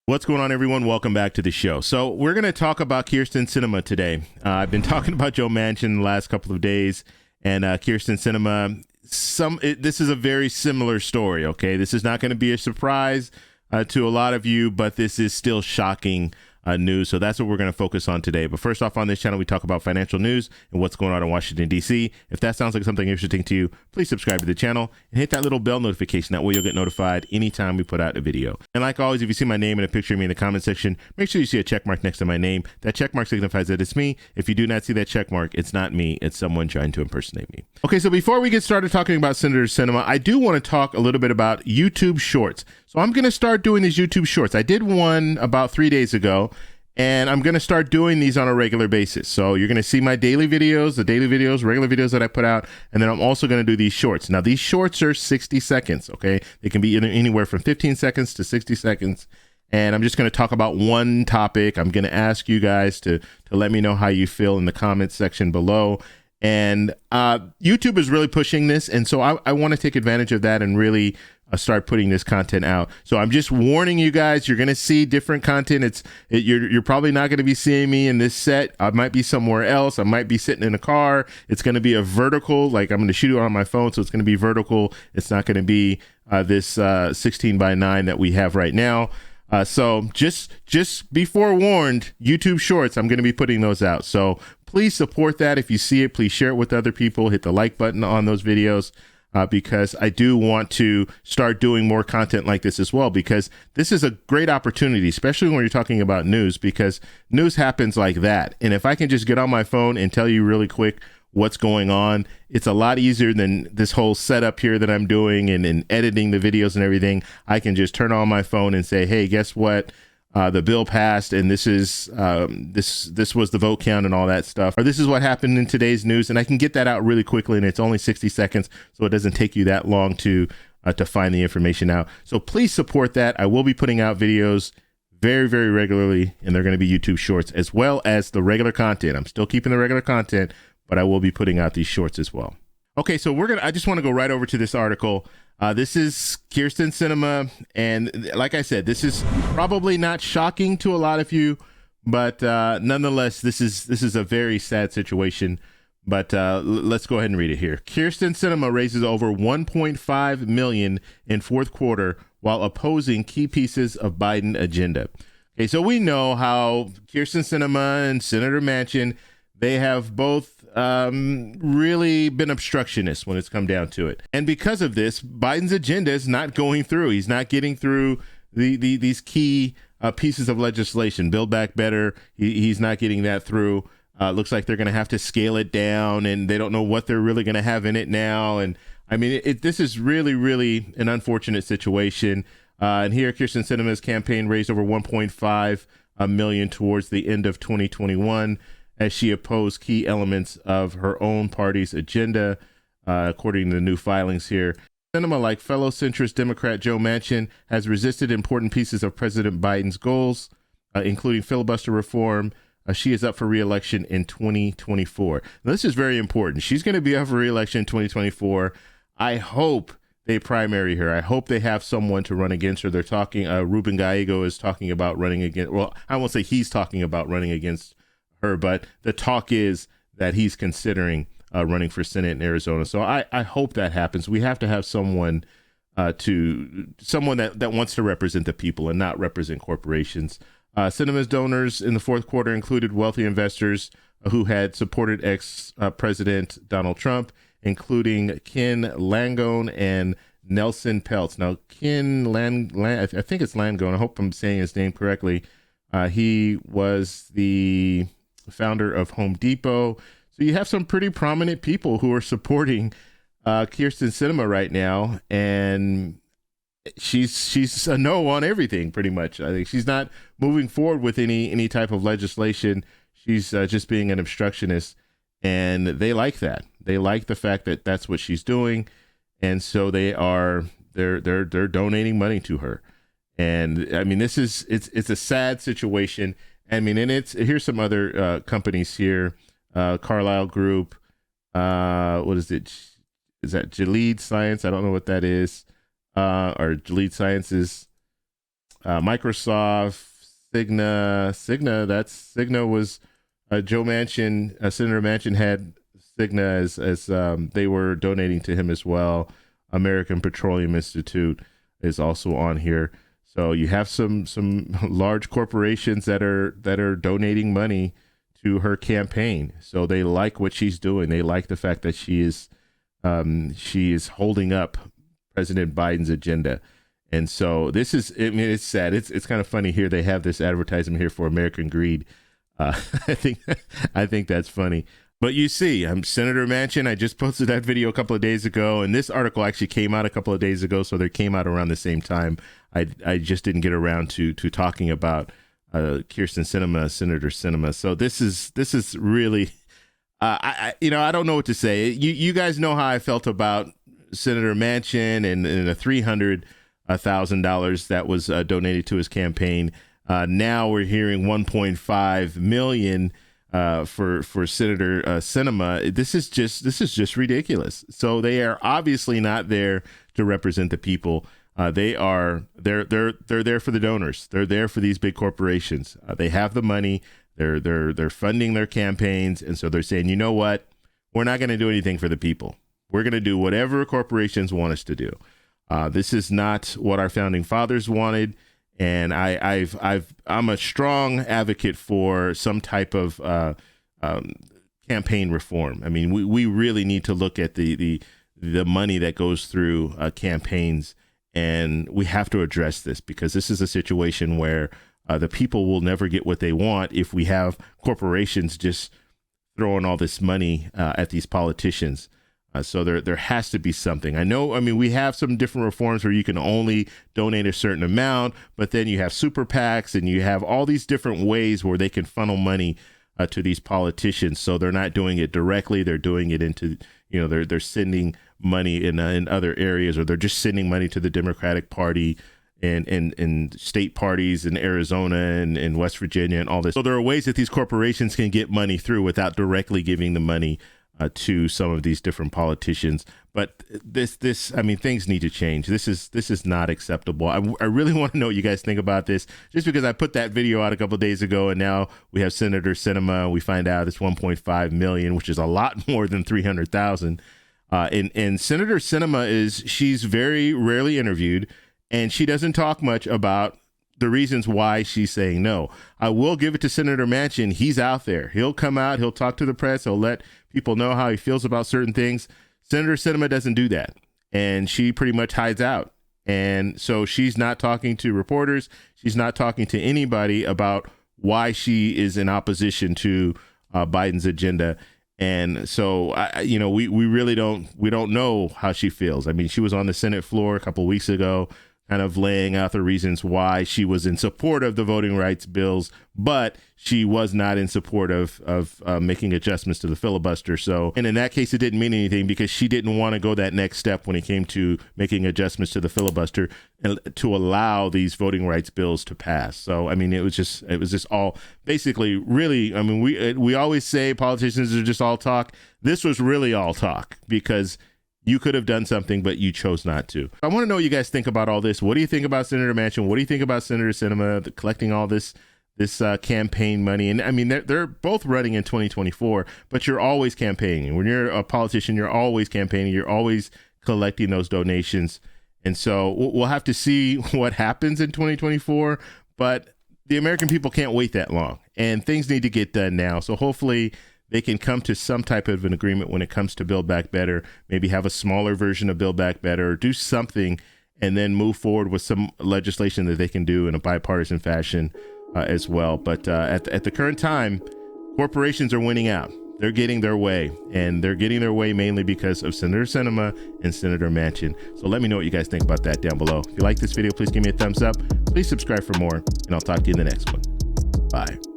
What's going on, everyone? Welcome back to the show. So we're going to talk about Kyrsten Sinema today. I've been talking about Joe Manchin the last couple of days, and Kyrsten Sinema. This is a very similar story. Okay, this is not going to be a surprise to a lot of you, but this is still shocking news. So that's what we're going to focus on today. But first off, on this channel, we talk about financial news and what's going on in Washington, D.C. If that sounds like something interesting to you, please subscribe to the channel and hit that little bell notification. That way you'll get notified anytime we put out a video. And like always, if you see my name and a picture of me in the comment section, make sure you see a check mark next to my name. That check mark signifies that it's me. If you do not see that check mark, it's not me. It's someone trying to impersonate me. Okay, so before we get started talking about Senator Sinema, I do want to talk a little bit about YouTube Shorts. So I'm going to start doing these YouTube Shorts. I did one about 3 days ago, and I'm going to start doing these on a regular basis. So you're going to see my daily videos, regular videos that I put out. And then I'm also going to do these shorts. Now, these shorts are 60 seconds, okay? They can be anywhere from 15 seconds to 60 seconds. And I'm just going to talk about one topic. I'm going to ask you guys to let me know how you feel in the comments section below. And YouTube is really pushing this. And so I want to take advantage of that and really start putting this content out. So I'm just warning you guys, you're going to see different content. You're probably not going to be seeing me in this set. I might be somewhere else. I might be sitting in a car. It's going to be a vertical, like I'm going to shoot it on my phone. So it's going to be vertical. It's not going to be this 16 by 9 that we have right now. So just be forewarned, YouTube Shorts, I'm going to be putting those out. So please support that. If you see it, please share it with other people. Hit the like button on those videos. Because I do want to start doing more content like this as well, because this is a great opportunity, especially when you're talking about news, because news happens like that. And if I can just get on my phone and tell you really quick what's going on, it's a lot easier than this whole setup here that I'm doing and editing the videos and everything. I can just turn on my phone and say, hey, guess what? The bill passed, and this is this was the vote count and all that stuff. Or this is what happened in today's news, and I can get that out really quickly, and it's only 60 seconds, so it doesn't take you that long to find the information out. So please support that. I will be putting out videos very, very regularly, and they're going to be YouTube Shorts as well as the regular content. I'm still keeping the regular content, but I will be putting out these shorts as well. Okay, so I just want to go right over to this article. This is Kyrsten Sinema, and like I said, this is probably not shocking to a lot of you, but nonetheless, this is a very sad situation. But let's go ahead and read it here. Kyrsten Sinema raises over $1.5 million in fourth quarter while opposing key pieces of Biden agenda. Okay, so we know how Kyrsten Sinema and Senator Manchin, they have both really been obstructionists when it's come down to it. And because of this, Biden's agenda is not going through. He's not getting through these key pieces of legislation. Build Back Better, he's not getting that through. Looks like they're going to have to scale it down, and they don't know what they're really going to have in it now. And I mean, this is really, really an unfortunate situation. And here, Kyrsten Sinema's campaign raised over $1.5 million towards the end of 2021. As she opposed key elements of her own party's agenda, according to the new filings here. Sinema, like fellow centrist Democrat Joe Manchin, has resisted important pieces of President Biden's goals, including filibuster reform. She is up for re-election in 2024. Now, this is very important. She's going to be up for re-election in 2024. I hope they primary her. I hope they have someone to run against her. They're talking, Ruben Gallego is talking about running against, well, I won't say he's talking about running against her, but the talk is that he's considering running for Senate in Arizona. So I hope that happens. We have to have someone that wants to represent the people and not represent corporations. Sinema's donors in the fourth quarter included wealthy investors who had supported ex-President Donald Trump, including Ken Langone and Nelson Peltz. Now, Ken I think it's Langone. I hope I'm saying his name correctly. He was the founder of Home Depot. So you have some pretty prominent people who are supporting Kyrsten Sinema right now, and she's a no on everything pretty much. I think she's not moving forward with any type of legislation. She's just being an obstructionist, and they like that. They like the fact that that's what she's doing, and so they're donating money to her. And I mean, it's a sad situation. I mean, and here's some other companies here. Carlyle Group. What is it? Is that Gilead Science? I don't know what that is. Or Gilead Sciences. Microsoft, Cigna was Joe Manchin, Senator Manchin had Cigna as they were donating to him as well. American Petroleum Institute is also on here. So you have some large corporations that are donating money to her campaign. So they like what she's doing. They like the fact that she is holding up President Biden's agenda. And so this is, I mean, it's sad. It's kind of funny here. They have this advertisement here for American Greed. I think that's funny. But you see, I'm Senator Manchin. I just posted that video a couple of days ago, and this article actually came out a couple of days ago, so they came out around the same time. I just didn't get around to talking about Kyrsten Sinema, Senator Sinema. So this is really, I don't know what to say. You guys know how I felt about Senator Manchin and the $300,000 that was donated to his campaign. Now we're hearing 1.5 million. For Senator Sinema. This is just ridiculous. So they are obviously not there to represent the people. They're there for the donors. They're there for these big corporations. They have the money. They're funding their campaigns, and so they're saying, you know what, we're not going to do anything for the people. We're going to do whatever corporations want us to do. This is not what our founding fathers wanted. And I'm a strong advocate for some type of campaign reform. I mean, we really need to look at the money that goes through campaigns, and we have to address this, because this is a situation where the people will never get what they want if we have corporations just throwing all this money at these politicians. So there has to be something. I mean, we have some different reforms where you can only donate a certain amount, but then you have super PACs and you have all these different ways where they can funnel money to these politicians. So they're not doing it directly. They're doing it into, they're sending money in other areas, or they're just sending money to the Democratic Party and state parties in Arizona and West Virginia and all this. So there are ways that these corporations can get money through without directly giving the money to some of these different politicians. But I mean, things need to change. This is not acceptable. I really want to know what you guys think about this, just because I put that video out a couple of days ago, and now we have Senator Sinema. We find out it's 1.5 million, which is a lot more than 300,000. And Senator Sinema she's very rarely interviewed, and she doesn't talk much about the reasons why she's saying no. I will give it to Senator Manchin. He's out there. He'll come out. He'll talk to the press. He'll let people know how he feels about certain things. Senator Sinema doesn't do that, and she pretty much hides out. And so she's not talking to reporters. She's not talking to anybody about why she is in opposition to Biden's agenda. And so, we really don't know how she feels. I mean, she was on the Senate floor a couple of weeks ago, kind of laying out the reasons why she was in support of the voting rights bills, but she was not in support of making adjustments to the filibuster. So, and in that case, it didn't mean anything, because she didn't want to go that next step when it came to making adjustments to the filibuster and to allow these voting rights bills to pass. So, I mean, it was just all basically really, I mean, we always say politicians are just all talk. This was really all talk, because you could have done something, but you chose not to. I want to know what you guys think about all this. What do you think about Senator Manchin? What do you think about Senator Sinema collecting all this campaign money? And I mean, they're both running in 2024, but you're always campaigning. When you're a politician, you're always campaigning. You're always collecting those donations. And so we'll have to see what happens in 2024, but the American people can't wait that long, and things need to get done now. So hopefully they can come to some type of an agreement when it comes to Build Back Better, maybe have a smaller version of Build Back Better, or do something, and then move forward with some legislation that they can do in a bipartisan fashion as well. But at the current time, corporations are winning out. They're getting their way, and they're getting their way mainly because of Senator Sinema and Senator Manchin. So let me know what you guys think about that down below. If you like this video, please give me a thumbs up. Please subscribe for more, and I'll talk to you in the next one. Bye.